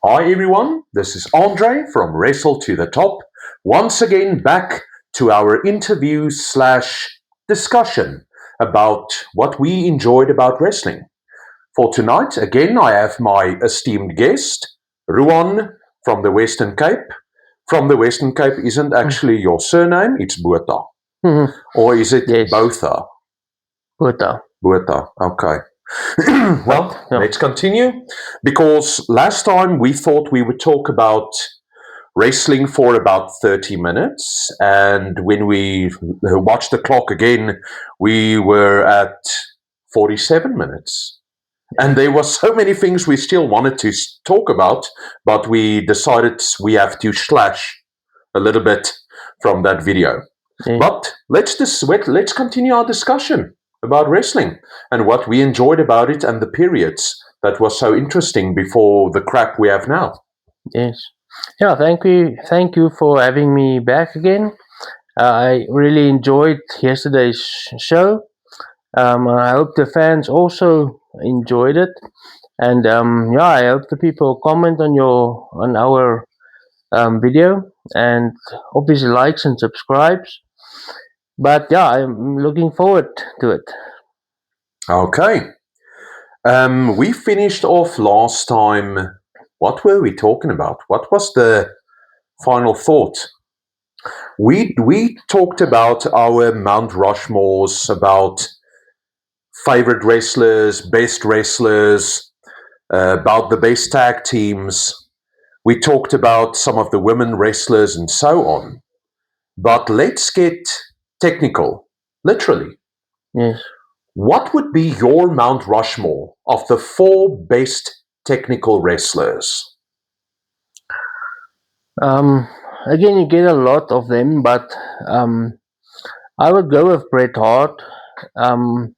Hi everyone, this is Andre from Wrestle to the Top. Once again back to our interview slash discussion about what we enjoyed about wrestling. For tonight, again, I have my esteemed guest, Ruaan from the Western Cape. From the Western Cape isn't actually your surname, it's Botha. Mhm. Or is it Yes. Botha? Botha. Botha, okay. Well, Yeah. let's continue because last time we thought we would talk about wrestling for about 30 minutes, and when we watched the clock again, we were at 47 minutes. And there were so many things we still wanted to talk about, but we decided we have to slash a little bit from that video. Yeah. But let's continue our discussion about wrestling and what we enjoyed about it and the periods that was so interesting before the crap we have now. Yes. Yeah. Thank you for having me back again. I really enjoyed yesterday's show. I hope the fans also enjoyed it, and yeah, I hope the people comment on our video and obviously likes and subscribes. But yeah, I'm looking forward to it. Okay. We finished off last time. What were we talking about? What was the final thought? We talked about our Mount Rushmores, about favorite wrestlers, best wrestlers, about the best tag teams. We talked about some of the women wrestlers and so on. But let's get technical, literally. Yes. What would be your Mount Rushmore of the four best technical wrestlers? Um, Again, you get a lot of them, but I would go with Bret Hart. Um,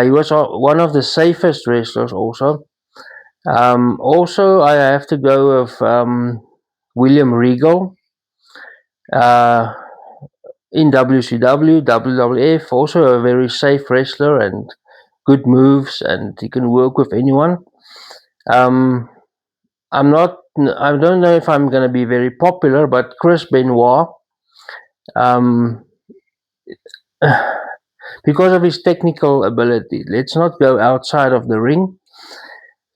he was one of the safest wrestlers, also. Also, I have to go with William Regal uh, in WCW, WWF. Also, a very safe wrestler and good moves, and he can work with anyone. Um, I'm not. I don't know if I'm going to be very popular, but Chris Benoit. Um, because of his technical ability. Let's not go outside of the ring.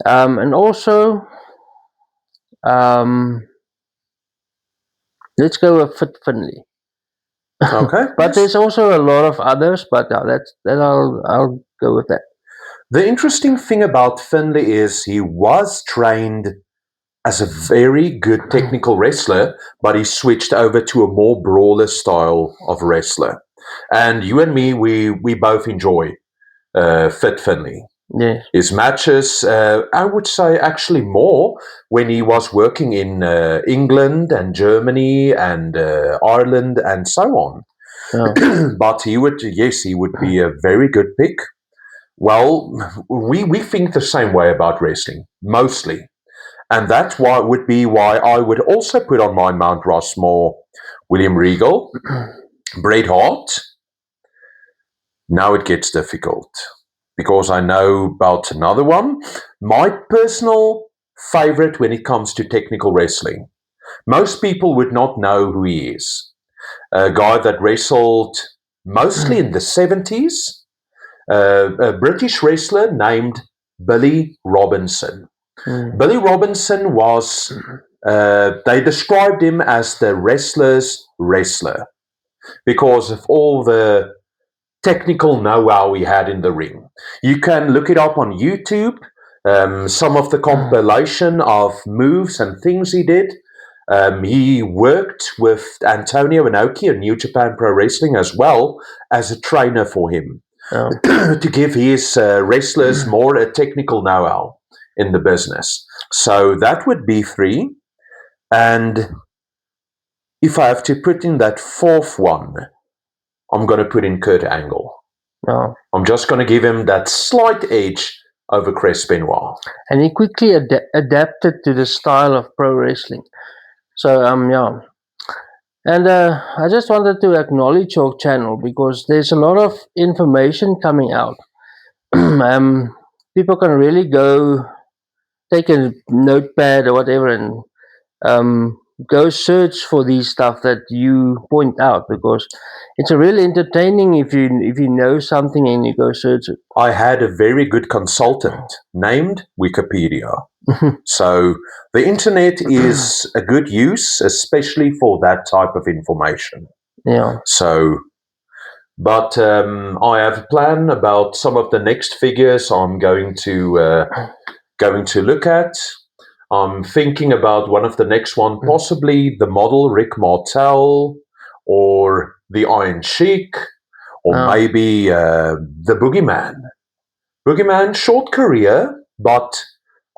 And also, um, let's go with Fit Finley. Okay. But yes. there's also a lot of others, but I'll go with that. The interesting thing about Finley is he was trained as a very good technical wrestler, but he switched over to a more brawler style of wrestler. And you and me, we both enjoy Fit Finley. Yes. His matches, I would say, actually more when he was working in England and Germany and Ireland and so on. Yeah. But he would be a very good pick. Well, we think the same way about wrestling, mostly. And that's why would be why I would also put on my Mount Rushmore William Regal, Bret Hart. Now it gets difficult because I know about another one. My personal favorite when it comes to technical wrestling. Most people would not know who he is. A guy that wrestled mostly in the 70s, a British wrestler named Billy Robinson. Billy Robinson was, they described him as the wrestler's wrestler because of all the technical know-how he had in the ring. You can look it up on YouTube, some of the compilation of moves and things he did. He worked with Antonio Inoki in New Japan Pro Wrestling as well as a trainer for him to give his wrestlers more a technical know-how in the business. So that would be three. And if I have to put in that fourth one, I'm going to put in Kurt Angle. Yeah. I'm just going to give him that slight edge over Chris Benoit. And he quickly adapted to the style of pro wrestling. So yeah. And I just wanted to acknowledge your channel because there's a lot of information coming out. people can really go take a notepad or whatever and um, go search for these stuff that you point out, because it's a really entertaining if you know something and you go search it. I had a very good consultant named Wikipedia. So the internet is a good use, especially for that type of information. Yeah. So, but I have a plan about some of the next figures I'm going to look at. I'm thinking about one of the next one, possibly the model Rick Martel, or the Iron Sheik, or maybe the Boogeyman. Boogeyman, short career, but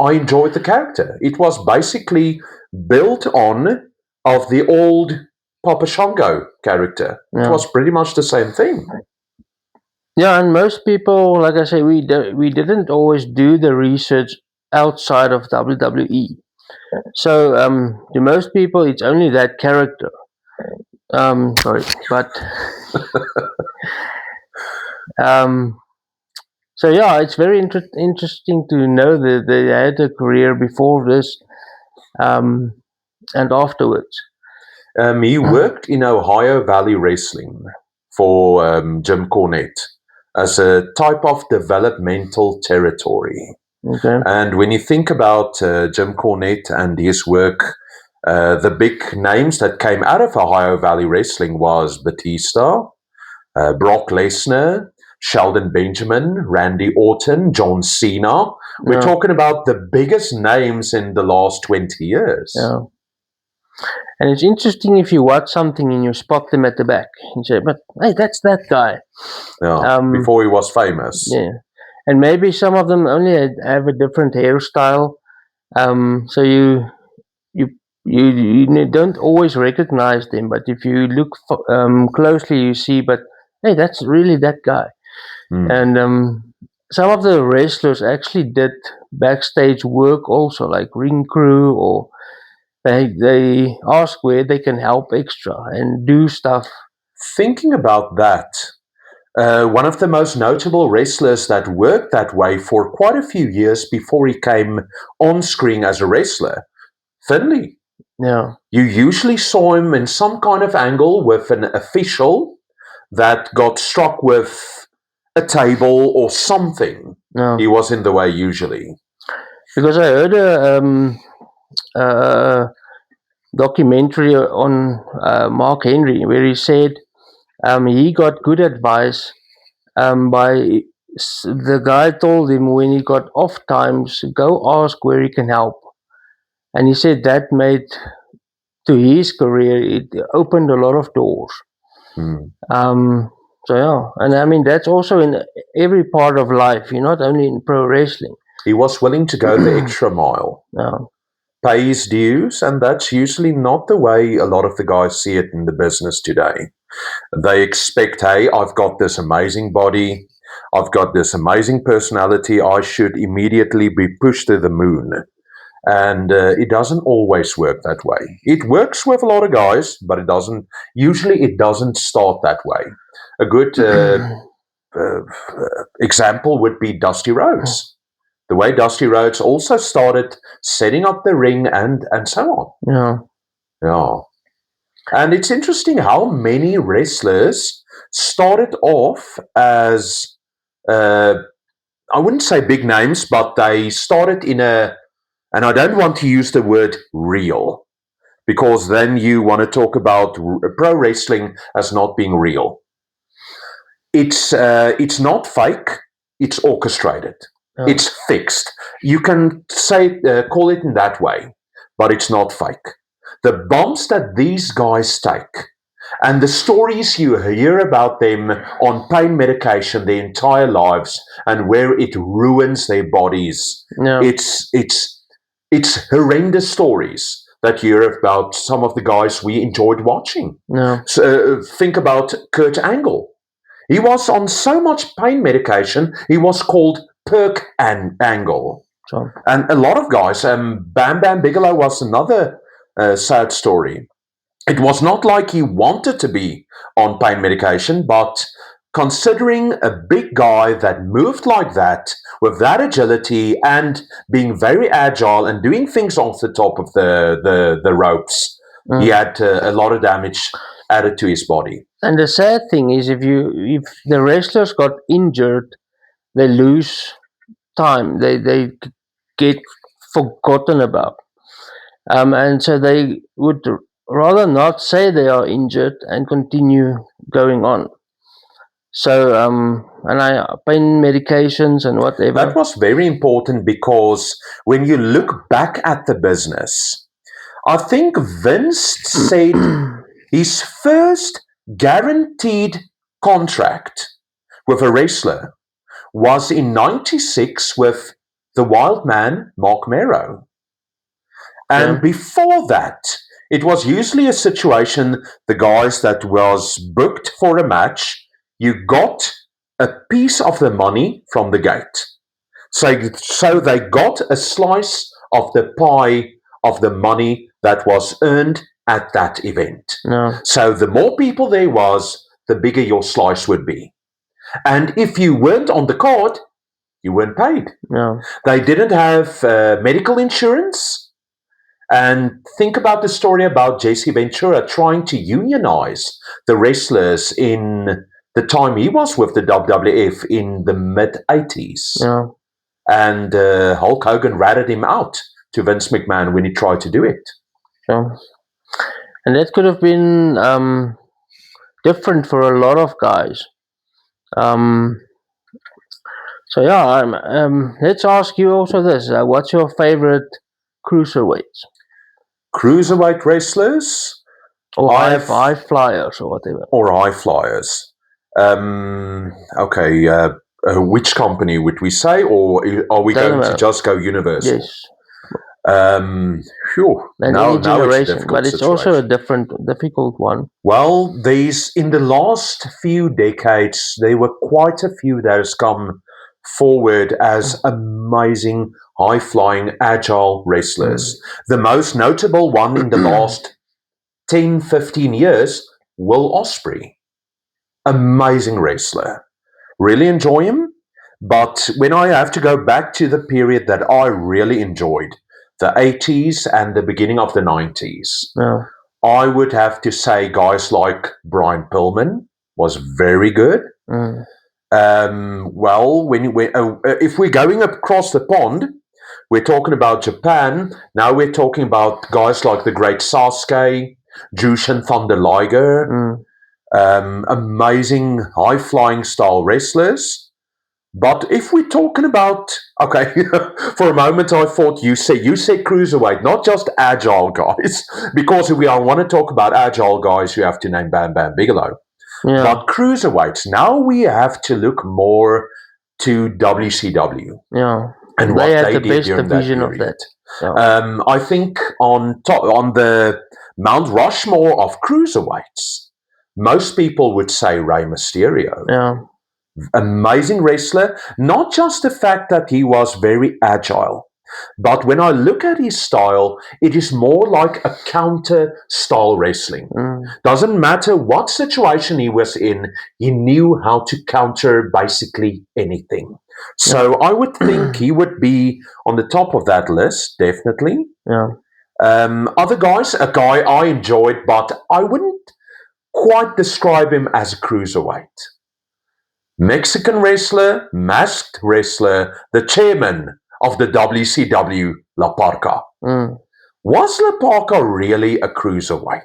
I enjoyed the character. It was basically built on of the old Papa Shango character. It Yeah. was pretty much the same thing. Yeah, and most people, like I say, we didn't always do the research outside of WWE. So to most people, it's only that character. Sorry, but um, so yeah, it's very interesting to know that they had a career before this and afterwards. He worked in Ohio Valley Wrestling for Jim Cornette as a type of developmental territory. Okay. And when you think about Jim Cornette and his work, the big names that came out of Ohio Valley Wrestling was Batista, Brock Lesnar, Sheldon Benjamin, Randy Orton, John Cena. We're talking about the biggest names in the last 20 years. Yeah. And it's interesting if you watch something and you spot them at the back and say, "But hey, that's that guy." Yeah, before he was famous. Yeah, and maybe some of them only have a different hairstyle, so you don't always recognize them. But if you look closely, you see, but hey, that's really that guy. And some of the wrestlers actually did backstage work also, like ring crew, or they ask where they can help extra and do stuff. Thinking about that, one of the most notable wrestlers that worked that way for quite a few years before he came on screen as a wrestler, Finley. Yeah. You usually saw him in some kind of angle with an official that got struck with a table or something. Yeah. He was in the way usually. Because I heard a documentary on Mark Henry where he said he got good advice by the guy told him when he got off times, go ask where he can help. And he said that made to his career, it opened a lot of doors. So yeah, and I mean that's also in every part of life. You're not only in pro wrestling. He was willing to go the extra mile, pay his dues, and that's usually not the way a lot of the guys see it in the business today. They expect, hey, I've got this amazing body, I've got this amazing personality, I should immediately be pushed to the moon. And it doesn't always work that way. It works with a lot of guys, but it doesn't. Usually, it doesn't start that way. A good example would be Dusty Rhodes. The way Dusty Rhodes also started setting up the ring and so on. Yeah. And it's interesting how many wrestlers started off as, I wouldn't say big names, but they started in a, and I don't want to use the word real, because then you want to talk about pro wrestling as not being real. It's not fake, it's orchestrated. It's fixed. You can say call it in that way, but it's not fake. The bumps that these guys take and the stories you hear about them on pain medication their entire lives and where it ruins their bodies. It's horrendous stories that you hear about some of the guys we enjoyed watching. So, think about Kurt Angle. He was on so much pain medication, he was called Perk Angle. And a lot of guys, Bam Bam Bigelow was another sad story. It was not like he wanted to be on pain medication, but considering a big guy that moved like that with that agility and being very agile and doing things off the top of the ropes, he had a lot of damage added to his body. And the sad thing is, if the wrestlers got injured, they lose time. They get forgotten about. And so they would rather not say they are injured and continue going on. So, and I pain medications and That whatever. was very important because when you look back at the business, I think Vince said his first guaranteed contract with a wrestler was in 96 with the wild man, Mark Mero. And Yeah. before that, it was usually a situation the guys that was booked for a match, you got a piece of the money from the gate. So they got a slice of the pie of the money that was earned at that event. No. So the more people there was, the bigger your slice would be. And if you weren't on the card, you weren't paid. No. They didn't have medical insurance. And think about the story about JC Ventura trying to unionize the wrestlers in the time he was with the WWF in the mid 80s. No. And Hulk Hogan ratted him out to Vince McMahon when he tried to do it. So, and that could have been different for a lot of guys. So yeah, let's ask you also this: what's your favorite cruiserweights Cruiserweight wrestlers or I've- high flyers or whatever? or high flyers? Okay, which company would we say, or are we Doesn't going to matter. just go universal? Yes, Phew. and Now any it's a generation, difficult but it's also a situation. difficult one. Well, in the last few decades, there were quite a few that has come forward as amazing, high-flying, agile wrestlers. The most notable one in the last 10, 15 years, Will Ospreay. Amazing wrestler. Really enjoy him. But when I have to go back to the period that I really enjoyed, the 80s and the beginning of the 90s, No. I would have to say guys like Brian Pillman was very good. Mm. Well, if we're going across the pond, we're talking about Japan. Now we're talking about guys like the great Sasuke, Jushin Thunder Liger, amazing high-flying style wrestlers. But if we're talking about, okay, for a moment I thought you said cruiserweight, not just agile guys, because if we want to talk about agile guys, you have to name Bam Bam Bigelow. Yeah. But cruiserweights, now we have to look more to WCW Yeah. and They what had they the did best during that division of period. that. Yeah. I think on the Mount Rushmore of cruiserweights, most people would say Rey Mysterio. Yeah. Amazing wrestler, not just the fact that he was very agile, but when I look at his style, it is more like a counter style wrestling. Doesn't matter what situation he was in, he knew how to counter basically anything. So I would think he would be on the top of that list, definitely. Yeah. Other guys, a guy I enjoyed, but I wouldn't quite describe him as a cruiserweight. Mexican wrestler, masked wrestler, the chairman of the WCW, La Parca. Was La Parca really a cruiserweight?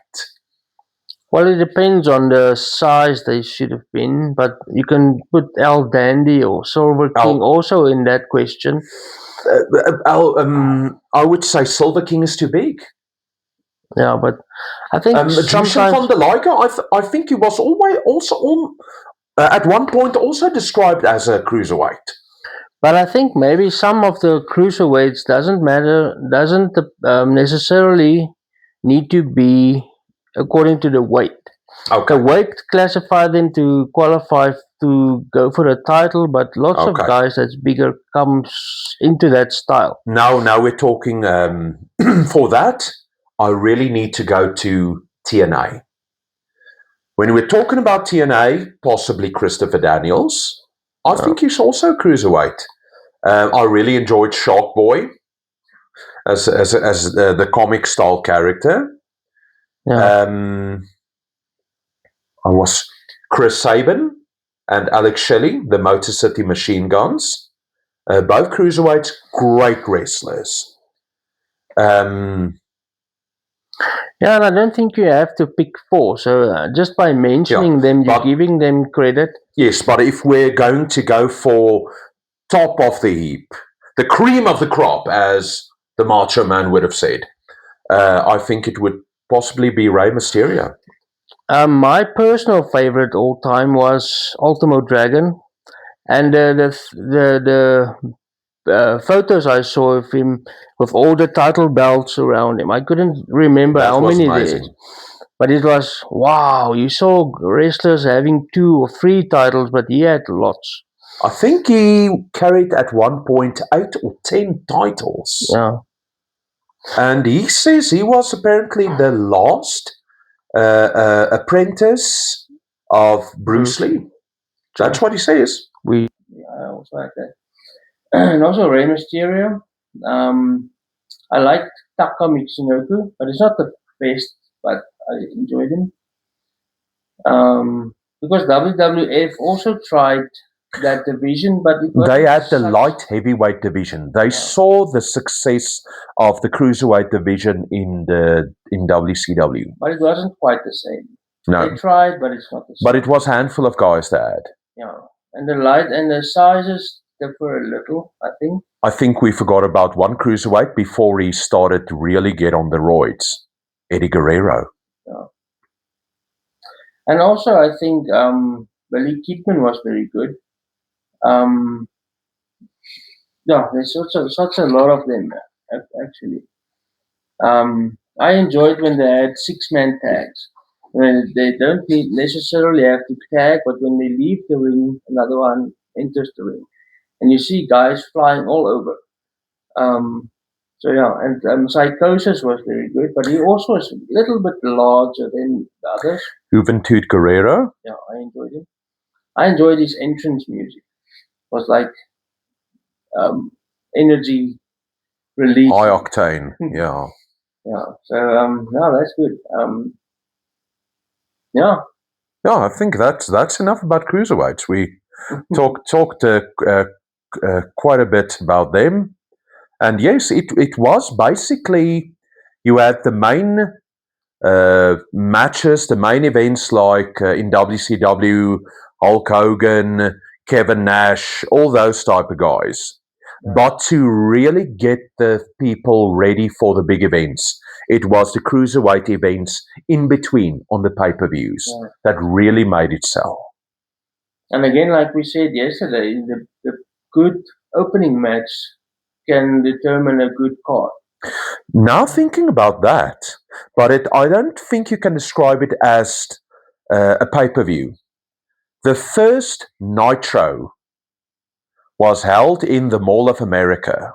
Well, it depends on the size they should have been, but you can put El Dandy or Silver King also in that question. I would say Silver King is too big. Yeah, but I think Jushin Thunder Liger, I think he was at one point also described as a cruiserweight. But I think maybe some of the cruiserweights doesn't necessarily need to be according to the weight. Okay. The weight classify them to qualify to go for the title, but lots of guys that's bigger comes into that style. Now we're talking for that. I really need to go to TNA. When we're talking about TNA, possibly Christopher Daniels. I Yeah. think he's also cruiserweight. I really enjoyed Shark Boy as the comic style character. Yeah. I was Chris Sabin and Alex Shelley, the Motor City Machine Guns. Both cruiserweights, great wrestlers. Yeah, and I don't think you have to pick four. So just by mentioning them, you're giving them credit. Yes, but if we're going to go for top of the heap, the cream of the crop, as the Macho Man would have said, I think it would possibly be Rey Mysterio. My personal favorite all time was Ultimo Dragon, and the photos I saw of him with all the title belts around him. I couldn't remember That how was many amazing. there, but it was wow. You saw wrestlers having 2 or 3 titles, but he had lots. I think he carried at one point 8 or 10 titles. Yeah. And he says he was apparently the last apprentice of Bruce Lee. That's what he says. I also like that. And also Rey Mysterio. I liked Taka Michinoku, but it's not the best, but I enjoyed him. Because WWF also tried that division, but they had the light heavyweight division. They saw the success of the cruiserweight division in WCW, but it wasn't quite the same. No, They tried, but it's not the same. but it was a handful of guys that had. Yeah, and the light and the sizes differ a little, I think. I think we forgot about one cruiserweight before he started to really get on the roids, Eddie Guerrero. Yeah. And also, I think Billy Kidman was very good. Yeah, there's such a lot of them actually. I enjoyed when they had 6-man tags. When they don't necessarily have to tag, but when they leave the ring, another one enters the ring, and you see guys flying all over. So yeah, and Psychosis was very good, but he also was a little bit larger than the others. Juventud Guerrero. Yeah, I enjoyed him. I enjoyed his entrance music. It was like energy release. High octane, yeah. Yeah. So yeah, that's good. Yeah. Yeah, I think that's enough about cruiserweights. We talked quite a bit about them, and yes, it was basically you had the main matches, the main events like in WCW, Hulk Hogan, Kevin Nash, all those type of guys. Yeah. But to really get the people ready for the big events, it was the cruiserweight events in between on the pay-per-views that really made it sell. And again, like we said yesterday, the good opening match can determine a good card. Now thinking about that, but I don't think you can describe it as a pay-per-view. The first Nitro was held in the Mall of America,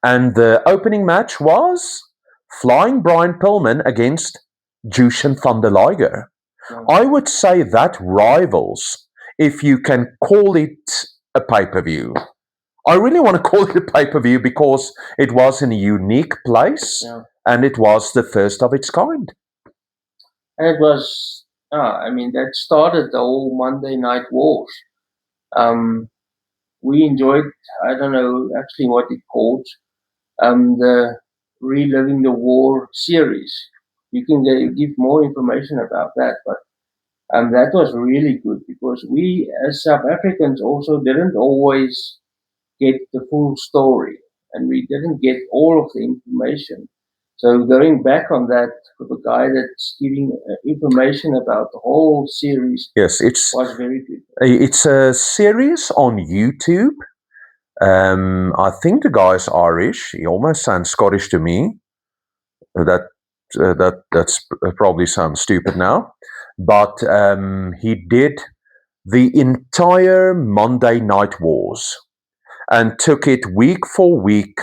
and the opening match was Flying Brian Pillman against Jushin Thunder Liger. I would say that rivals, if you can call it a pay-per-view. I really want to call it a pay-per-view because it was in a unique place, and it was the first of its kind. And it was, I mean, that started the whole Monday Night Wars. We enjoyed, I don't know actually what it called, the Reliving the War series. You can give more information about that, but that was really good because we as South Africans also didn't always get the full story, and we didn't get all of the information. So going back on that with a guy that's giving information about the whole series, yes, was very good. It's a series on YouTube. I think the guy's Irish. He almost sounds Scottish to me. That's probably sounds stupid now, but he did the entire Monday Night Wars and took it week for week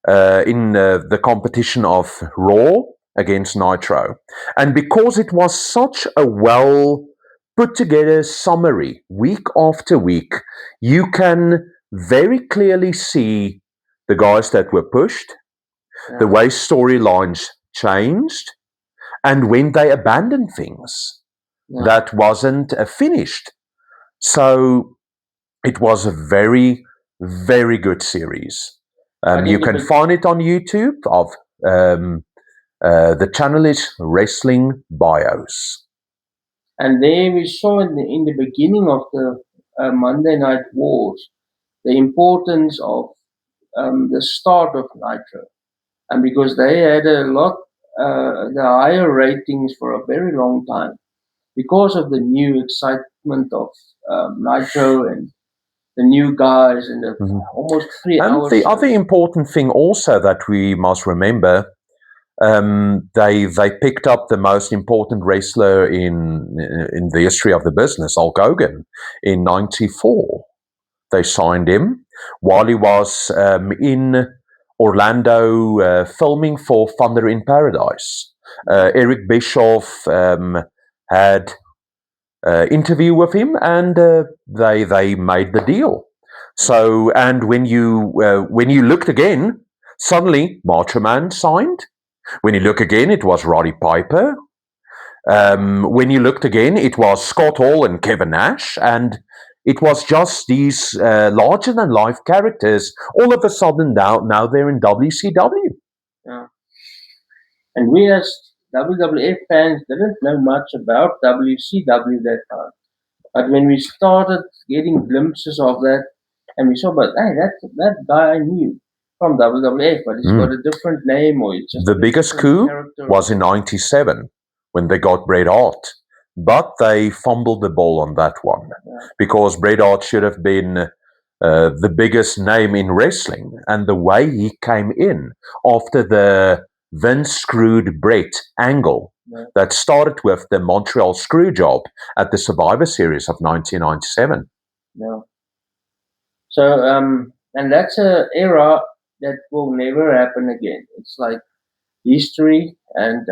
in the competition of Raw against Nitro. And because it was such a well put together summary week after week, you can very clearly see the guys that were pushed, the Yeah. way storylines changed, and when they abandoned things Yeah. that wasn't finished. So it was a very, very good series. I You think can find it on YouTube. Um, the channel is Wrestling Bios. and there we saw in the beginning of the Monday Night Wars the importance of the start of Nitro, and because they had a lot the higher ratings for a very long time because of the new excitement of Nitro and the new guys and the Mhm. almost 3 hour And the other shows. important thing also that we must remember, they picked up the most important wrestler in the history of the business, Hulk Hogan, in '94. They signed him while he was in Orlando filming for Thunder in Paradise. Eric Bischoff had interview with him, and they made the deal. So, and when you looked again, suddenly Macho Man signed. When you look again, it was Roddy Piper. When you looked again, it was Scott Hall and Kevin Nash, and it was just these larger than life characters. All of a sudden, now they're in WCW. Yeah. And we as WWF fans didn't know much about WCW that time. But when we started getting glimpses of that, and we saw, but hey, that guy I knew from WWF, but he's got Mm. a different name, or it's just The a biggest different coup character. was in '97 when they got Bret Hart, but they fumbled the ball on that one Yeah. because Bret Hart should have been the biggest name in wrestling, and the way he came in after the Vince screwed Bret angle Yeah. that started with the Montreal screw job at the Survivor Series of 1997. Yeah. So and that's a era that will never happen again. It's like history, and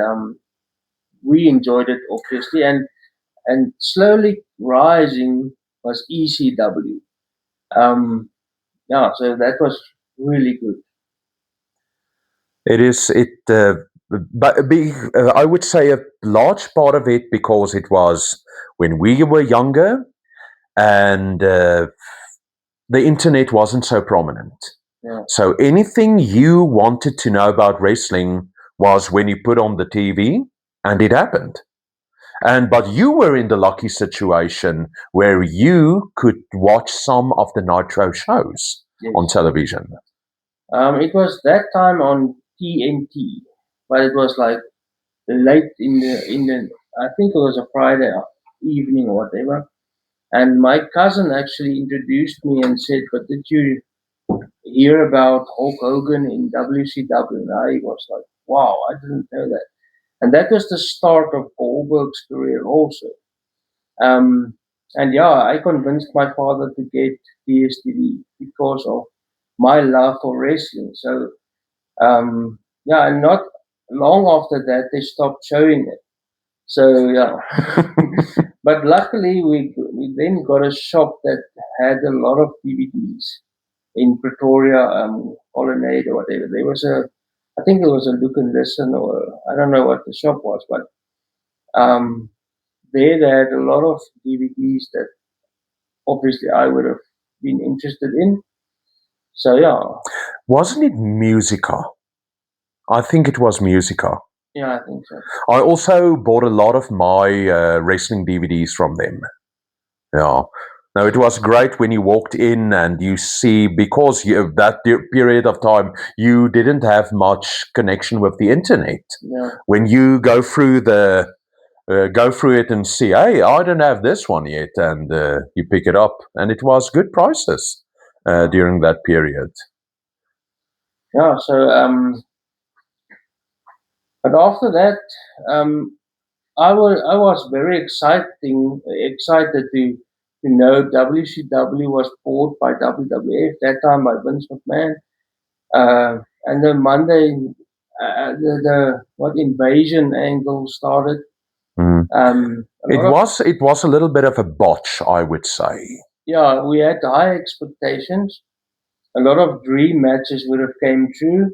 we enjoyed it obviously, and slowly rising was ECW. Um, yeah, so that was really good. It is it, but I would say a large part of it because it was when we were younger and the internet wasn't so prominent. Yeah. So anything you wanted to know about wrestling was when you put on the TV, and it happened. And but you were in the lucky situation where you could watch some of the Nitro shows Yes. on television. It was that time on TNT, but it was like late in the. I think it was a Friday evening or whatever. And my cousin actually introduced me and said, "But did you hear about Hulk Hogan in WCW?" And I was like, "Wow, I didn't know that." And that was the start of Goldberg's career also. Um, and yeah, I convinced my father to get DSTV because of my love for wrestling. So yeah, and not long after that they stopped showing it. So yeah, but luckily we then got a shop that had a lot of DVDs in Pretoria, Colonnade or whatever. There was I think it was a Look and Listen, or I don't know what the shop was, but um, there they had a lot of DVDs that obviously I would have been interested in. So yeah, Wasn't it Musica? I think it was Musica. yeah, I think so. I also bought a lot of my wrestling DVDs from them. Yeah. Now it was great when you walked in and you see, because that period of time you didn't have much connection with the internet. Yeah, When you go through it and see, hey, I don't have this one yet, and you pick it up, and it was good prices during that period. yeah. So but after that, I was very excited to know WCW was bought by WWF that time by Vince McMahon. And then Monday the what invasion angle started. Mm. A lot of It was a little bit of a botch, I would say. yeah, we had high expectations. A lot of dream matches would have came true,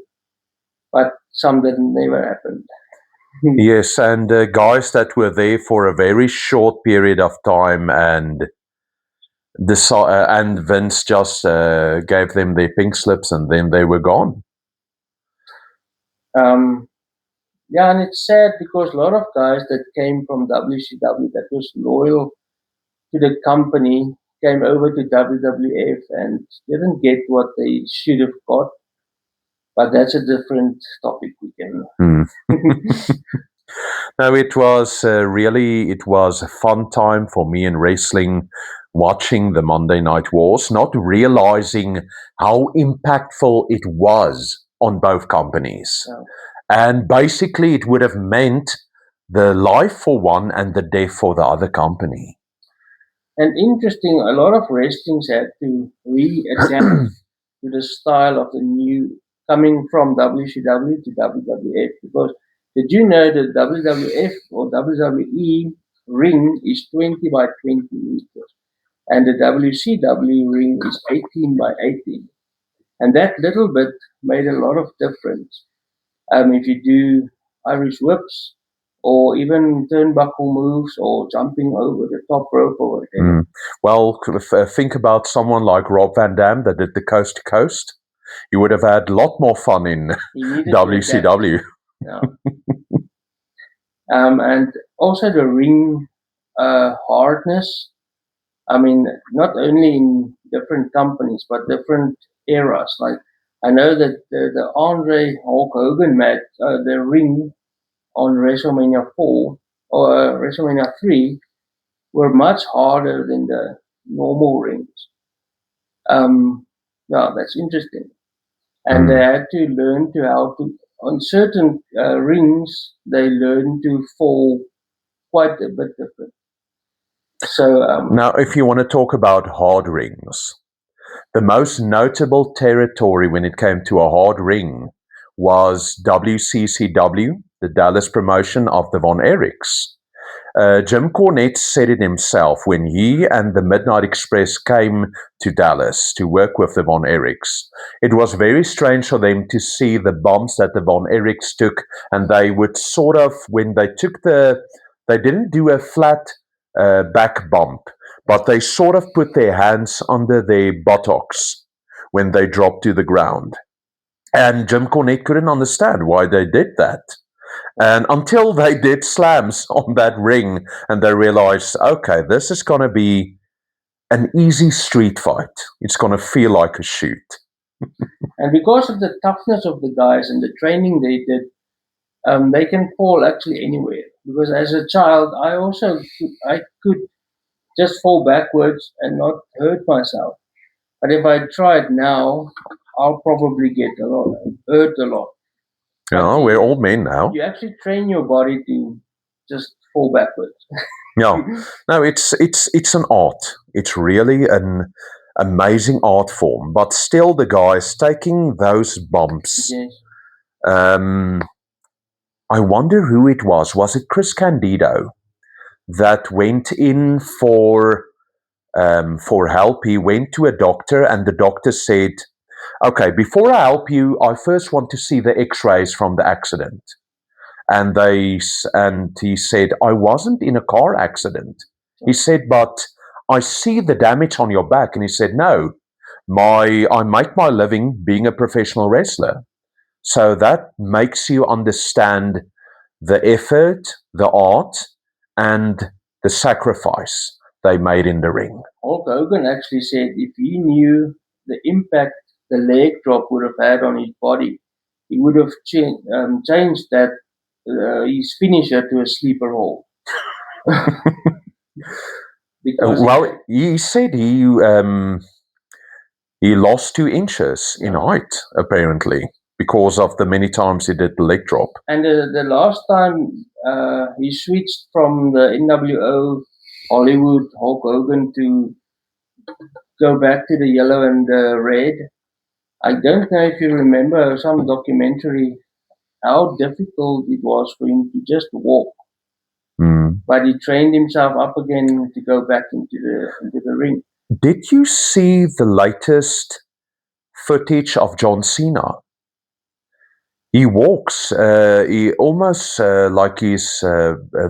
but some didn't never happened. Yes, and guys that were there for a very short period of time, and and Vince just gave them their pink slips, and then they were gone. Um, yeah, and it's sad because a lot of guys that came from WCW that was loyal to the company came over to WWF and didn't get what they should have got. But that's a different topic we can. No, it was a fun time for me in wrestling, watching the Monday Night Wars, not realizing how impactful it was on both companies. Yeah. And basically, it would have meant the life for one and the death for the other company. And interesting, a lot of wrestlings had to readapt to the style of the new coming from WCW to WWF because did you know that WWF or WWE ring is 20 by 20 meters and the WCW ring is 18 by 18, and that little bit made a lot of difference. If you do Irish whips or even turnbuckle moves or jumping over the top rope or whatever. Well, think about someone like Rob Van Dam that did the coast to coast. You would have had a lot more fun in WCW. Yeah. And also the ring hardness. I mean, not only in different companies, but different eras. Like, I know that the Andre Hulk Hogan match, the ring on WrestleMania 4 or WrestleMania 3 were much harder than the normal rings. Yeah, that's interesting. And they had to learn to how to, on certain rings, they learn to fall quite a bit different. So now, if you want to talk about hard rings, the most notable territory when it came to a hard ring was WCCW, the Dallas promotion of the Von Erichs. Jim Cornette said it himself when he and the Midnight Express came to Dallas to work with the Von Erichs. It was very strange for them to see the bumps that the Von Erichs took, and they would sort of, when they took they didn't do a flat back bump, but they sort of put their hands under their buttocks when they dropped to the ground. And Jim Cornette couldn't understand why they did that. And until they did slams on that ring and they realized, okay, this is going to be an easy street fight. It's going to feel like a shoot. and because of the toughness of the guys and the training they did, they can fall actually anywhere. Because as a child, I could just fall backwards and not hurt myself. But if I tried now, I'll probably get hurt a lot. Yeah, we're all men now. You actually train your body to just fall backwards. Yeah, no, it's an art. It's really an amazing art form. But still, the guys taking those bumps. Yes. I wonder who it was. Was it Chris Candido that went in for help? He went to a doctor, and the doctor said, "Okay, before I help you, I first want to see the X-rays from the accident." And he said, "I wasn't in a car accident." He said, "But I see the damage on your back." And he said, "No, I make my living being a professional wrestler." So that makes you understand the effort, the art, and the sacrifice they made in the ring. Hulk Hogan actually said if he knew the impact the leg drop would have had on his body, he would have changed that his finisher to a sleeper hold. Well, he said he lost 2 inches in height, apparently, because of the many times he did the leg drop. And the last time he switched from the NWO Hollywood Hulk Hogan to go back to the yellow and the red, I don't know if you remember some documentary how difficult it was for him to just walk. Mm. But he trained himself up again to go back into the ring. Did you see the latest footage of John Cena? He walks, he almost like he's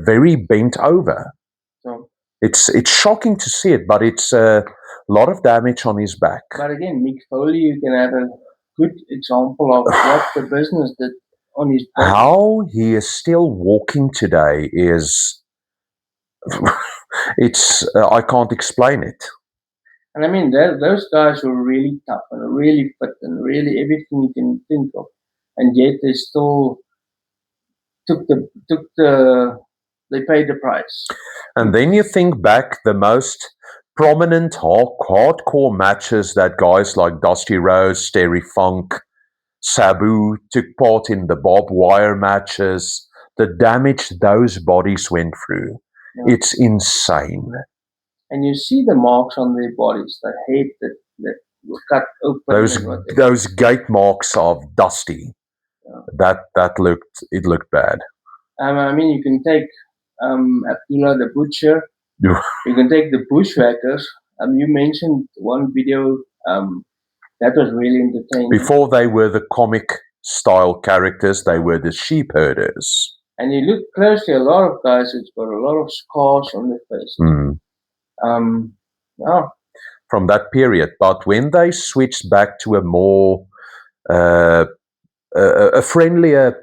very bent over. So, It's shocking to see it, but it's a lot of damage on his back. but again, Mick Foley, you can have a good example of what the business did on his body. How he is still walking today is, it's I can't explain it. And I mean, those guys were really tough and really fit and really everything you can think of, and yet they still they paid the price. And then you think back, the most prominent hardcore matches that guys like Dusty Rhodes, Terry Funk, Sabu took part in, the barbed wire matches, the damage those bodies went through. Yeah. It's insane. And you see the marks on their bodies, the head that were cut open. Those gate marks of Dusty. Yeah. That looked bad. I mean, you can take Abdullah the Butcher. You can take the Bushwhackers. You mentioned one video that was really entertaining. Before they were the comic style characters, they were the sheep herders. And you look closely, a lot of guys, it's got a lot of scars on their face. Yeah. From that period. But when they switched back to a more a friendlier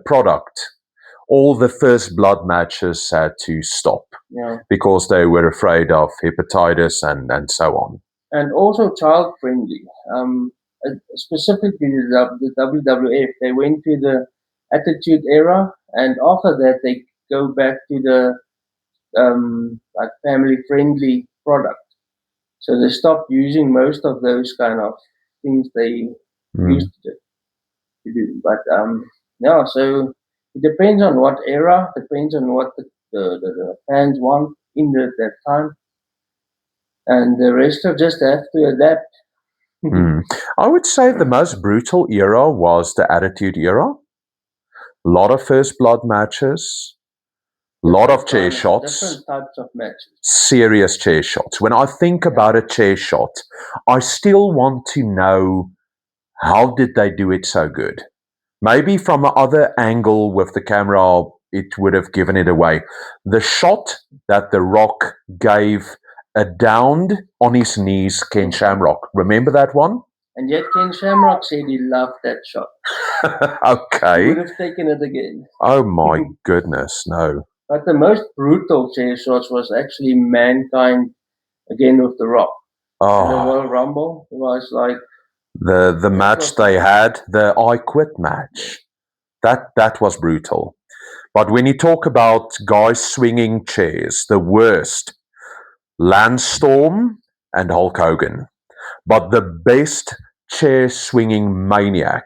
product, all the first blood matches had to stop. Yeah. Because they were afraid of hepatitis and so on. And also child friendly. Specifically the WWF, they went to the Attitude Era, and after that they go back to the like family friendly product. So they stopped using most of those kind of things they used to do. But yeah, so it depends on what era, depends on what the fans want in that time, and the wrestler just have to adapt. I would say the most brutal era was the Attitude Era. A lot of first blood matches, a lot of chair shots. Different types of matches. Serious chair shots. When I think about a chair shot, I still want to know, how did they do it so good? Maybe from another angle with the camera, it would have given it away. The shot that The Rock gave a downed on his knees Ken Shamrock. Remember that one? And yet Ken Shamrock said he loved that shot. Okay. He would have taken it again. Oh my goodness, no. But the most brutal chair shots was actually Mankind again with The Rock. Oh. The Royal Rumble. It was like the match they had, the I Quit match. That was brutal. But when you talk about guys swinging chairs, the worst, Lance Storm and Hulk Hogan. But the best chair swinging maniac,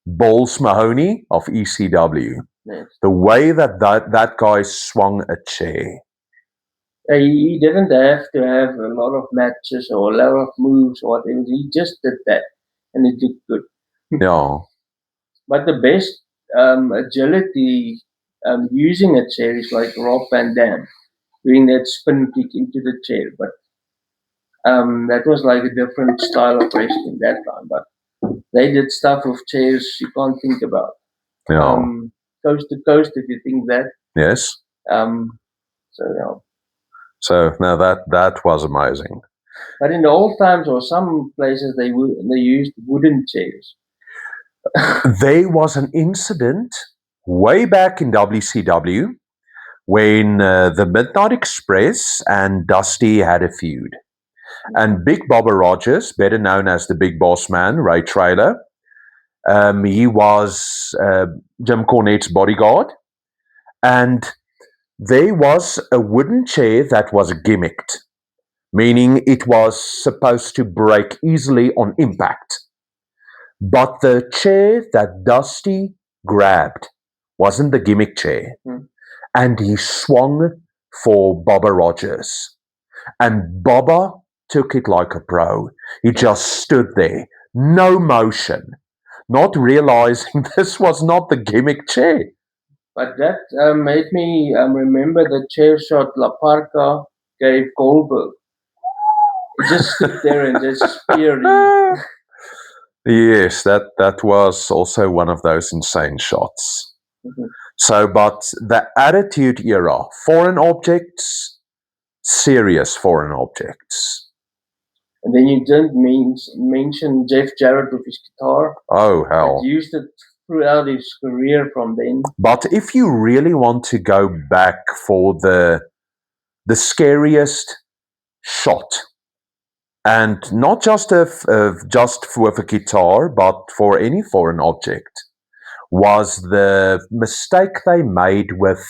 Balls Mahoney of ECW. Yes. The way that guy swung a chair. He didn't have to have a lot of matches or a lot of moves or whatever. He just did that, and it looked good. Yeah. But the best agility using a chair is like Rob Van Dam, doing that spin kick into the chair. But that was like a different style of wrestling that time. But they did stuff with chairs you can't think about. Yeah. Coast to coast, if you think that. Yes. So yeah. So now that was amazing. But in the old times, or some places, they used wooden chairs. There was an incident way back in WCW when the Midnight Express and Dusty had a feud. And Big Bobby Rogers, better known as the Big Boss Man, Ray Traylor, he was Jim Cornette's bodyguard. And there was a wooden chair that was gimmicked, meaning it was supposed to break easily on impact. But the chair that Dusty grabbed wasn't the gimmick chair. And he swung for Bobby Rogers. And Bobba took it like a pro. He just stood there, no motion. not realizing this was not the gimmick chair. But that made me remember the chair shot La Parka gave Goldberg. He just stood there and just speared him. Yes, that was also one of those insane shots. So, but the Attitude Era, foreign objects, serious foreign objects. And then you didn't mention Jeff Jarrett with his guitar. Oh, hell. He used it throughout his career from then. But if you really want to go back for the scariest shot, and not just just with a guitar, but for any foreign object, was the mistake they made with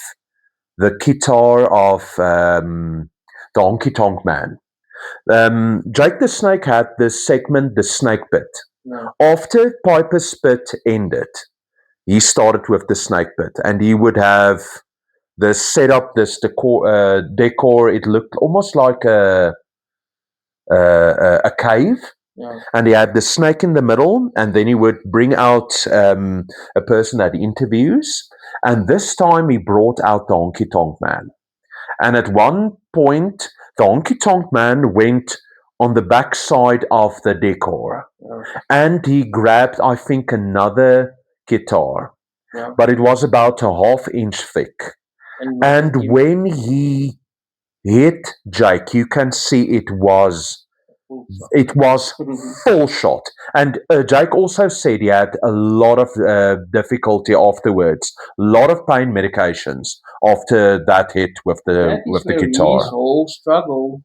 the guitar of the Honky Tonk Man. Jake the Snake had this segment, The Snake Pit. No. After Piper's Pit ended, he started with the Snake Pit, and he would have this setup, this decor. It looked almost like a cave. Yeah. And he had the snake in the middle, and then he would bring out a person that interviews. And this time he brought out the Honky Tonk Man. And at one point, the Honky Tonk Man went on the back side of the decor. Yeah. And he grabbed, I think, another guitar. Yeah. But it was about a half-inch thick. And when he hit Jake, you can see it was full shot. And Jake also said he had a lot of difficulty afterwards, a lot of pain medications after that hit with the guitar. His whole struggle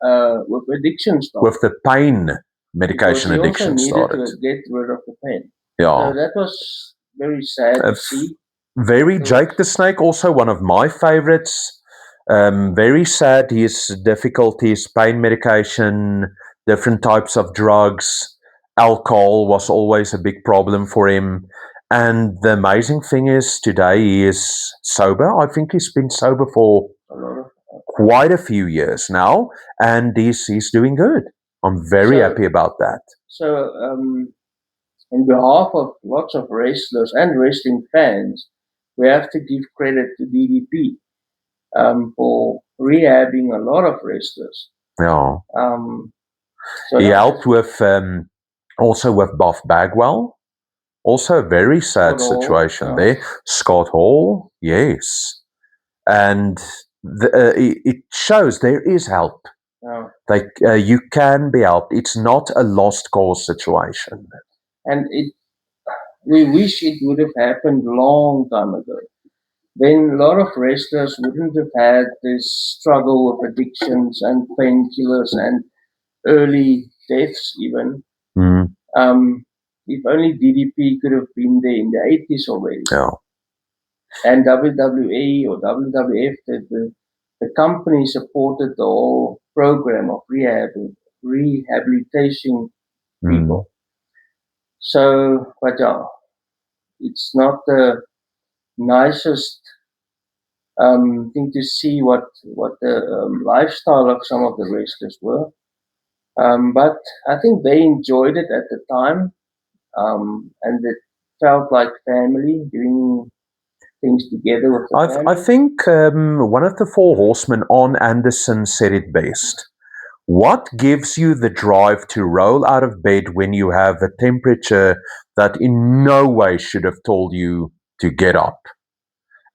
with addiction started. With the pain medication addiction started. To get rid of the pain. Yeah. So that was very sad to see. Very Jake the Snake, also one of my favorites. Very sad, his difficulties, pain medication, different types of drugs. Alcohol was always a big problem for him. And the amazing thing is, today he is sober. I think he's been sober for quite a few years now, and he's doing good. I'm very happy about that. So, on behalf of lots of wrestlers and wrestling fans, we have to give credit to DDP for rehabbing a lot of wrestlers. Yeah. So he helped with also with Buff Bagwell. Also a very sad situation there. Scott Hall, yes. And it shows there is help. Yeah. You can be helped. It's not a lost cause situation. And we wish it would have happened long time ago. Then a lot of wrestlers wouldn't have had this struggle with addictions and painkillers and early deaths even. Mm. If only DDP could have been there in the 80s already. Yeah. And WWE or WWF, the company supported the whole program of rehabilitation people. So, but yeah, it's not the nicest thing to see what the lifestyle of some of the wrestlers were. But I think they enjoyed it at the time, and it felt like family, doing things together with the family. I think one of the Four Horsemen, Arn Anderson, said it best. What gives you the drive to roll out of bed when you have a temperature that in no way should have told you to get up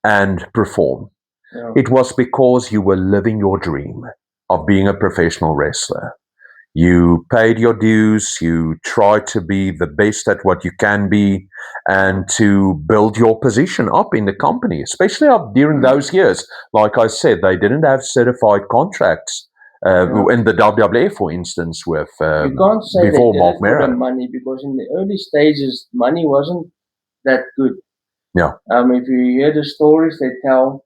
and perform? Yeah. It was because you were living your dream of being a professional wrestler. You paid your dues, you tried to be the best at what you can be, and to build your position up in the company, especially up during those years. Like I said, they didn't have certified contracts. In the WWF, for instance, with you can't say before they Mark did it for the Merrow. money, because in the early stages, money wasn't that good. Yeah. If you hear the stories they tell,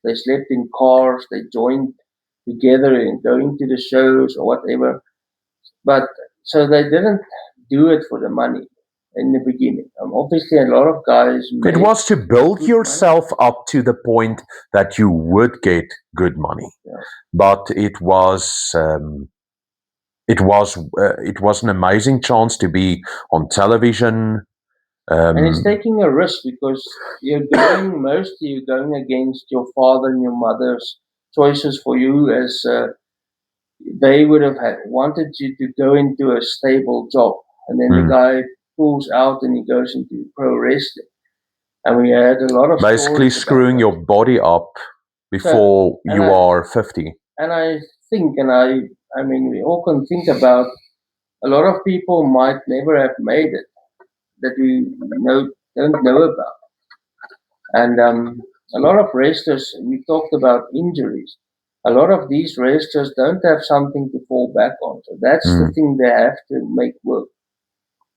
they slept in cars, they joined together and going to the shows or whatever. But so they didn't do it for the money in the beginning. Obviously, a lot of guys. It was to build yourself up to the point that you would get good money. Yeah. But it was it was an amazing chance to be on television. And it's Um, taking a risk because you're going against your father and your mother's choices for you as they would have wanted you to go into a stable job. And then the mm, guy pulls out and he goes into pro wrestling. And we had a lot of Basically, stories about screwing that. your body up So, before and you are 50. I think, I mean, we all can think about a lot of people might never have made it that we don't know about. And a lot of wrestlers, we talked about injuries. A lot of these wrestlers don't have something to fall back on. So that's the Mm. thing they have to make work.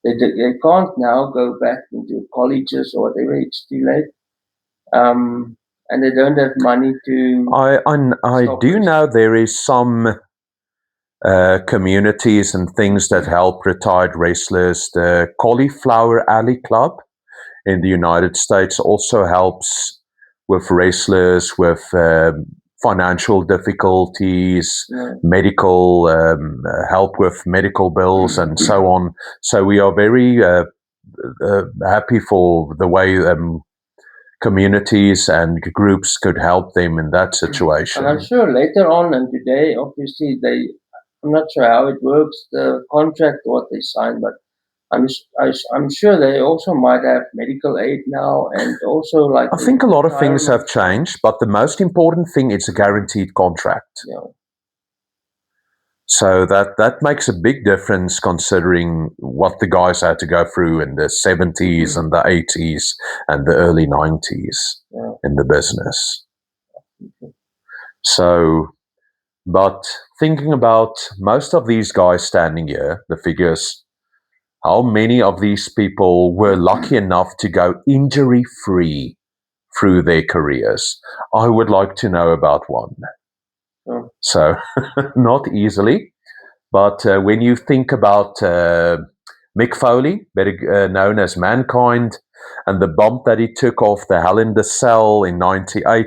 They can't now go back into colleges or whatever, it's too late. And they don't have money to I stop do wrestling. know there is some communities and things that help retired wrestlers. The Cauliflower Alley Club in the United States also helps with wrestlers with financial difficulties, Yeah. medical help with medical bills, and so on. So we are very happy for the way communities and groups could help them in that And I'm situation. sure later on and today, obviously, I'm not sure how it works, the contract, what they sign, but I'm sure they also might have medical aid now and also like I a think a lot of things retirement have fund. changed, but the most important thing is a guaranteed contract. You know, So that makes a big difference considering what the guys had to go through in the 70s and the 80s and the early 90s yeah. in the business. So, but thinking about most of these guys standing here, the figures, how many of these people were lucky enough to go injury free through their careers? I would like to know about one. So, So, not easily. But when you think about Mick Foley, better known as Mankind, and the bump that he took off the Hell in the Cell in '98,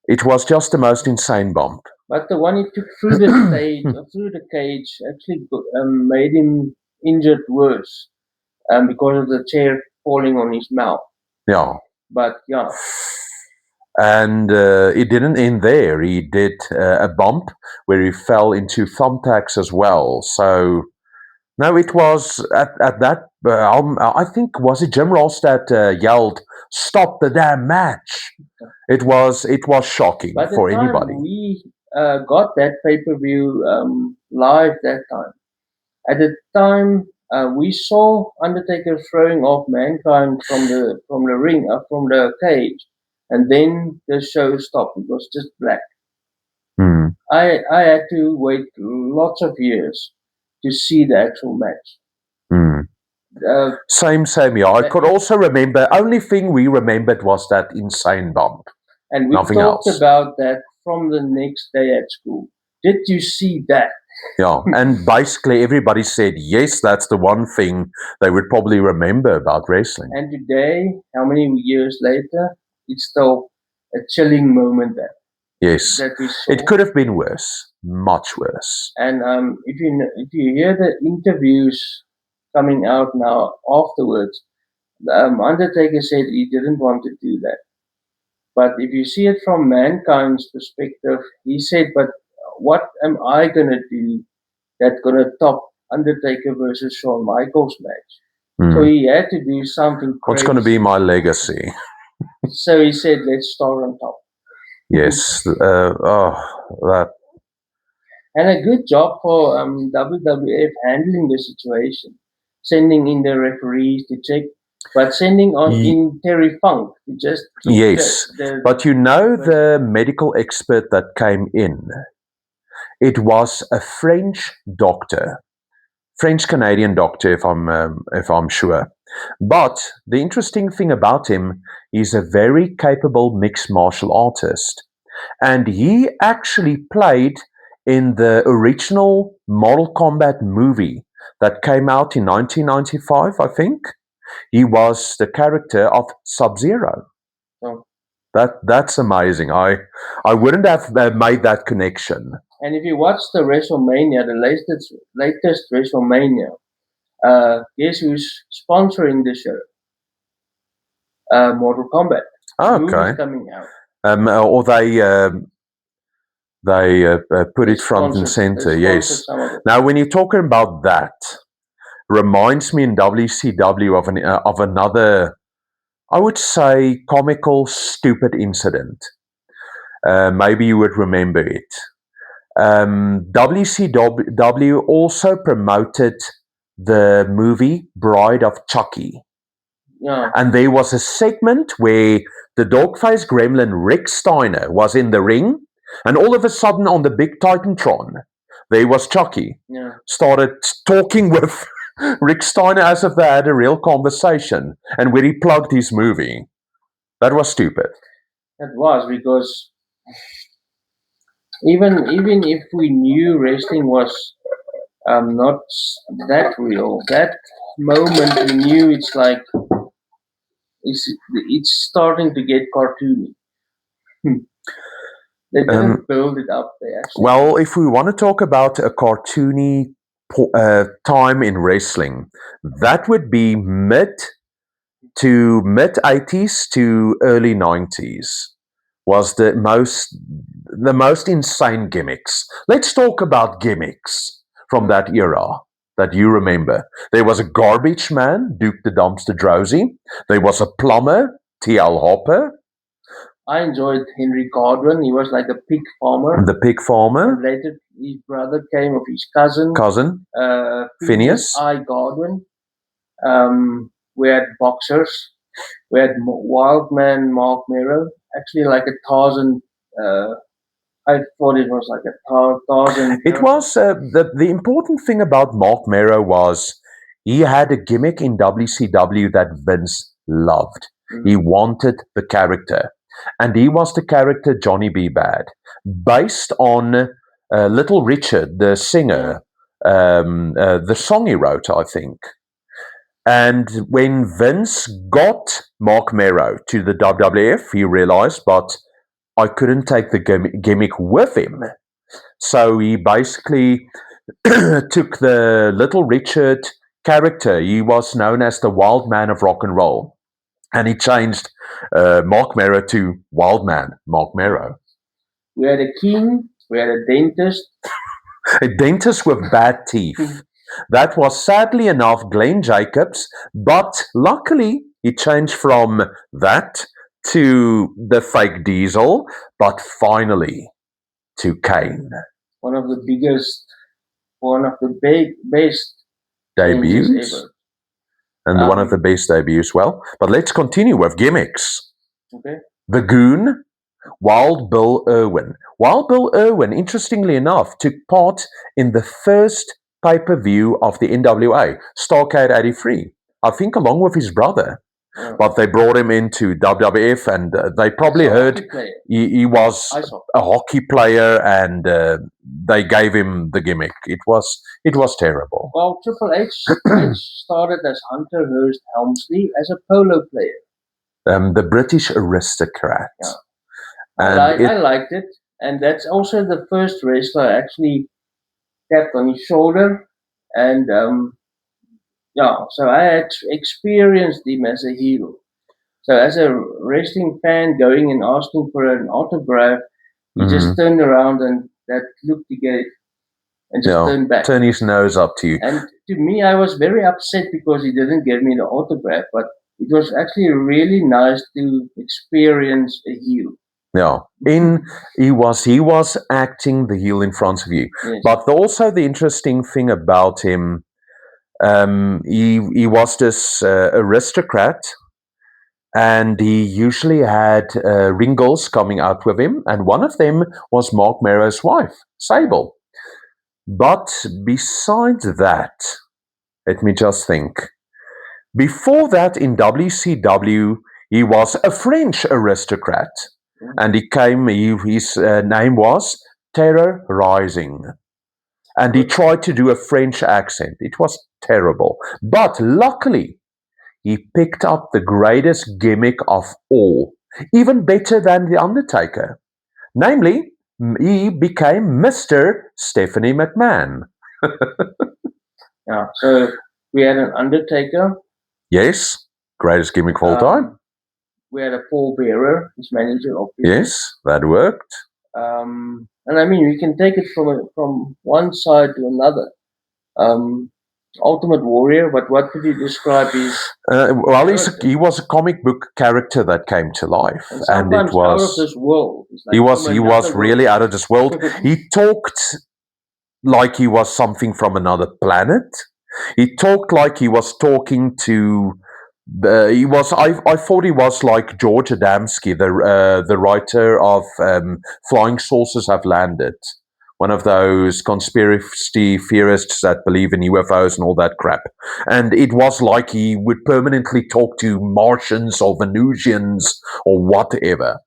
it was just the most insane bump. but the one he took through the stage or through the cage actually made him injured worse because of the chair falling on his mouth. Yeah. But yeah, And it didn't end there. He did a bump where he fell into thumbtacks as well. So no, it was at that. I think was it Jim Ross that yelled, "Stop the damn match!" It was shocking by the for time anybody. we got that pay per view live that time, at the time we saw Undertaker throwing off Mankind from the ring, from the cage, and then the show stopped. It was just black. Hmm. I had to wait lots of years to see the actual match. Hmm. Uh, Same. Yeah, I could also remember. Only thing we remembered was that insane bump. and we Nothing talked else. about that from the next day at school. Did you see that? Yeah, and basically everybody said yes. That's the one thing they would probably remember about wrestling. And today, how many years later, it's still a chilling moment Yes, that we saw. it could have been worse, much worse. And if you hear the interviews coming out now afterwards, Undertaker said he didn't want to do that. But if you see it from Mankind's perspective, he said, "But what am I gonna do that's gonna top Undertaker versus Shawn Michaels match?" So Hmm. he had to do something What's going to be crazy. my legacy? So he said, "Let's start on top." Yes. That. And a good job for WWF handling the situation, sending in the referees to check, but sending on in Terry Funk to just keep Yes, but you know the medical expert that came in. It was a French doctor, French Canadian doctor, if I'm sure. But the interesting thing about him, he's a very capable mixed martial artist, and he actually played in the original Mortal Kombat movie that came out in 1995, I think. He was the character of Sub-Zero. So, That's amazing. I wouldn't have made that connection. And if you watch the WrestleMania, the latest WrestleMania, guess who's sponsoring the show? Mortal Kombat. The movie's Okay. coming out. Or they put They it front and sponsored. They center. sponsored Yes. some of it. Now, when you're talking about that, reminds me in WCW of another, I would say, comical, stupid incident. Maybe you would remember it. WCW also promoted the movie Bride of Chucky. Yeah. And there was a segment where the dog-faced gremlin Rick Steiner was in the ring, and all of a sudden on the big Titantron, there was Chucky. Yeah. Started talking with Rick Steiner as if they had a real conversation, and where he plugged his movie. That was stupid. That was because even if we knew wrestling was not that real, that moment we knew it's like it's starting to get cartoony. They didn't build it up there. Actually. Well, if we want to talk about a cartoony time in wrestling, that would be mid 80s to early 90s was the most insane gimmicks. Let's talk about gimmicks from that era that you remember. There was a garbage man, Duke the Dumpster Drosy. There was a plumber, T.L. Hopper. I enjoyed Henry Godwin. He was like a pig farmer. The pig farmer. And later, his brother came of his cousin. Phineas. I. Godwin. We had boxers. We had Wildman Mark Mero. Actually, like a Tarzan. I thought it was like a Tarzan. It was the important thing about Mark Mero was he had a gimmick in WCW that Vince loved. Mm-hmm. He wanted the character, and he was the character Johnny B. Bad, based on Little Richard, the singer, the song he wrote, I think. And when Vince got Mark Mero to the WWF, he realized, but I couldn't take the gimmick with him. So he basically took the Little Richard character. He was known as the Wild Man of Rock and Roll. And he changed Mark Mero to Wild Man Mark Mero. We had a king, we had a dentist. A dentist with bad teeth. That was sadly enough Glenn Jacobs, but luckily he changed from that to the fake Diesel, but finally to Kane. One of the best debuts ever. And one of the best debuts, well. But let's continue with gimmicks. Okay. The Goon, Wild Bill Irwin. Wild Bill Irwin, interestingly enough, took part in the first pay-per-view of the NWA, Starrcade 83, I think along with his brother. Yeah. But they brought him into WWF, and they probably heard he was a hockey player, and they gave him the gimmick. It was terrible. Well, Triple H started as Hunter Hearst Helmsley as a polo player. The British aristocrat. Yeah. I liked it, and that's also the first wrestler I actually tapped on his shoulder, and so I had experienced him as a heel. So as a wrestling fan going and asking for an autograph, he just turned around and that look he gave and just turned back. Turn his nose up to you. And to me, I was very upset because he didn't give me the autograph, but it was actually really nice to experience a heel. Yeah, he was acting the heel in front of you. Yes. But also the interesting thing about him, he was this aristocrat, and he usually had ringles coming out with him, and one of them was Mark Mero's wife, Sable. But besides that, let me just think. Before that, in WCW, he was a French aristocrat. And his name was Terror Rising. And he tried to do a French accent. It was terrible. But luckily, he picked up the greatest gimmick of all, even better than The Undertaker. Namely, He became Mr. Stephanie McMahon. Yeah. So we had an Undertaker. Yes, greatest gimmick of all time. We had a Paul Bearer, his manager, obviously. Yes, that worked. And I mean, we can take it from one side to another. Ultimate Warrior, but what could you describe his? Well, he was a comic book character that came to life, and it was out of this world. Like he was really out of this world. He talked like he was something from another planet. He talked like he was talking to. He was. I thought he was like George Adamski, the writer of Flying Saucers Have Landed. One of those conspiracy theorists that believe in UFOs and all that crap. And it was like he would permanently talk to Martians or Venusians or whatever.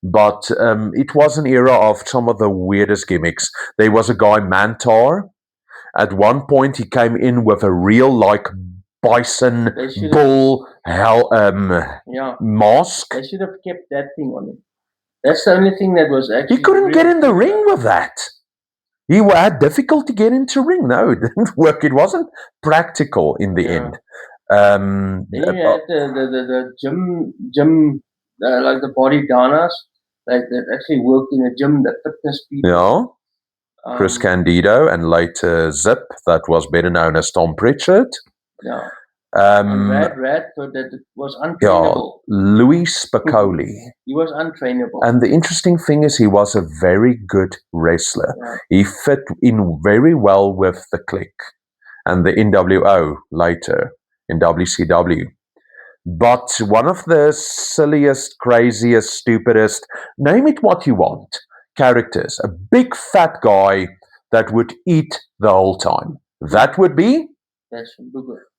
But it was an era of some of the weirdest gimmicks. There was a guy, Mantar. At one point, he came in with a real, like, bison, bull, mask. They should have kept that thing on him. That's the only thing that was actually. He couldn't get in the ring with that. He had difficulty getting into ring. No, it didn't work. It wasn't practical in the end. Then you had the gym, like the body donnas, like that actually worked in a gym, the fitness people. Yeah. Chris Candido and later Zip, that was better known as Tom Pritchard. Yeah. And Radford, that was untrainable. Yeah, Louis Spicoli. He was untrainable. And the interesting thing is he was a very good wrestler. Yeah. He fit in very well with the Clique and the NWO later in WCW. But one of the silliest, craziest, stupidest, name it what you want, characters, a big fat guy that would eat the whole time. That would be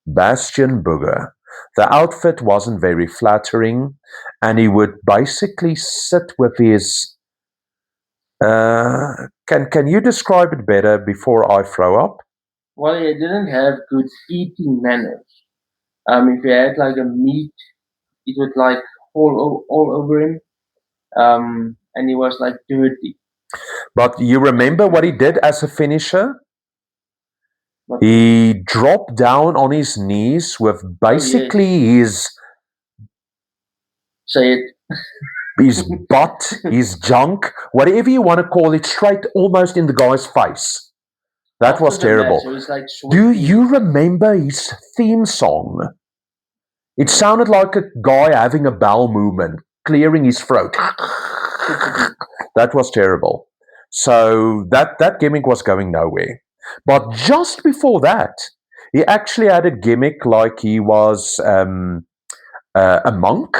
Bastion Booger. The outfit wasn't very flattering, and he would basically sit with his. Can you describe it better before I throw up? Well, he didn't have good eating manners. If he had like a meat, it would like all over him, and he was like dirty. But you remember what he did as a finisher? He dropped down on his knees with basically his. Say it. His butt, his junk, whatever you want to call it, straight almost in the guy's face. That was terrible. Do you remember his theme song? It sounded like a guy having a bowel movement, clearing his throat. That was terrible. So that gimmick was going nowhere. But just before that, he actually had a gimmick like he was a monk.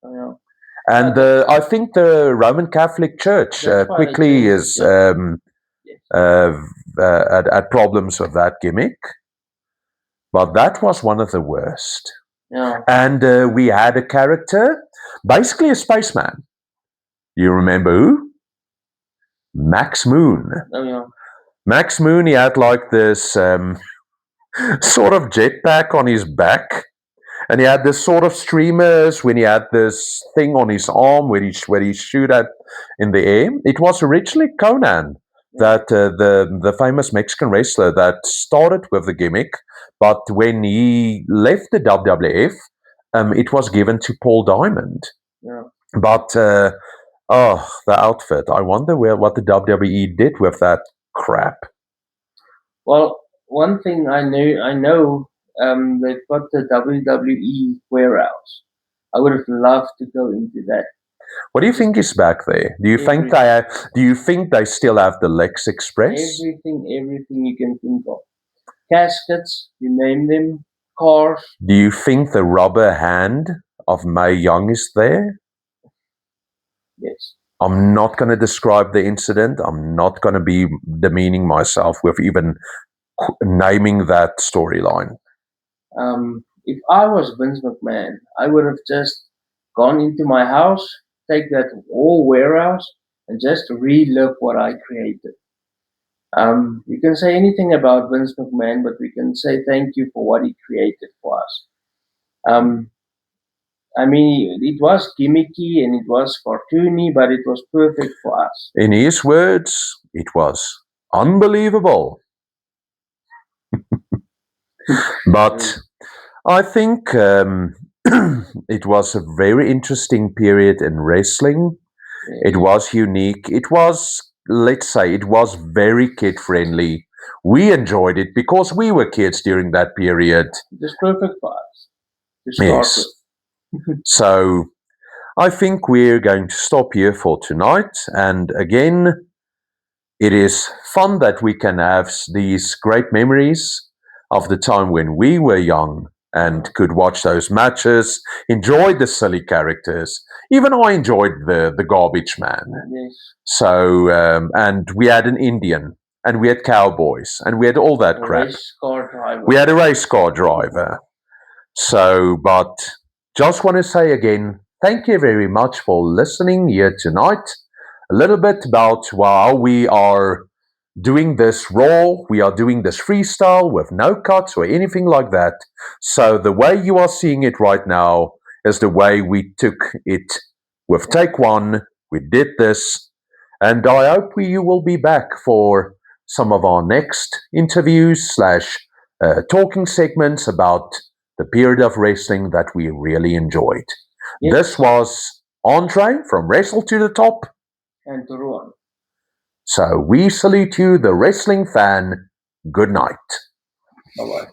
Oh, yeah. And I think the Roman Catholic Church quickly is had problems with that gimmick. But that was one of the worst. Yeah. And we had a character, basically a spaceman. You remember who? Max Moon. Oh, yeah. Max Moon, he had like this sort of jetpack on his back. And he had this sort of streamers when he had this thing on his arm where he shoot at in the air. It was originally Conan, that the famous Mexican wrestler that started with the gimmick. But when he left the WWF, it was given to Paul Diamond. Yeah. But the outfit. I wonder what the WWE did with that crap. Well, one thing I know. They've got the WWE warehouse. I would have loved to go into that. What do you think is back there? Do you think they still have the Lex Express? Everything you can think of. Caskets, you name them, cars. Do you think the rubber hand of Mae Young is there? Yes. I'm not going to describe the incident. I'm not going to be demeaning myself with even naming that storyline. If I was Vince McMahon, I would have just gone into my house, take that whole warehouse, and just relive what I created. You can say anything about Vince McMahon, but we can say thank you for what he created for us. I mean, it was gimmicky and it was cartoony, but it was perfect for us. In his words, it was unbelievable. But I think it was a very interesting period in wrestling. It was unique. It was, let's say, it was very kid friendly. We enjoyed it because we were kids during that period. It was perfect for us to start Yes. with. So I think we're going to stop here for tonight. And again, it is fun that we can have these great memories of the time when we were young and could watch those matches, enjoy the silly characters. Even I enjoyed the garbage man. Yes. So and we had an Indian, and we had cowboys, and we had all that A crap. race car driver. We had a race car driver. So, but just want to say again, thank you very much for listening here tonight. A little bit about how we are doing this raw, we are doing this freestyle with no cuts or anything like that. So the way you are seeing it right now is the way we took it with take one. We did this, and I hope you will be back for some of our next interviews slash talking segments about the period of wrestling that we really enjoyed. Yes. This was Andre from Wrestle to the Top. And to Ruaan. So we salute you, the wrestling fan. Good night. Bye bye.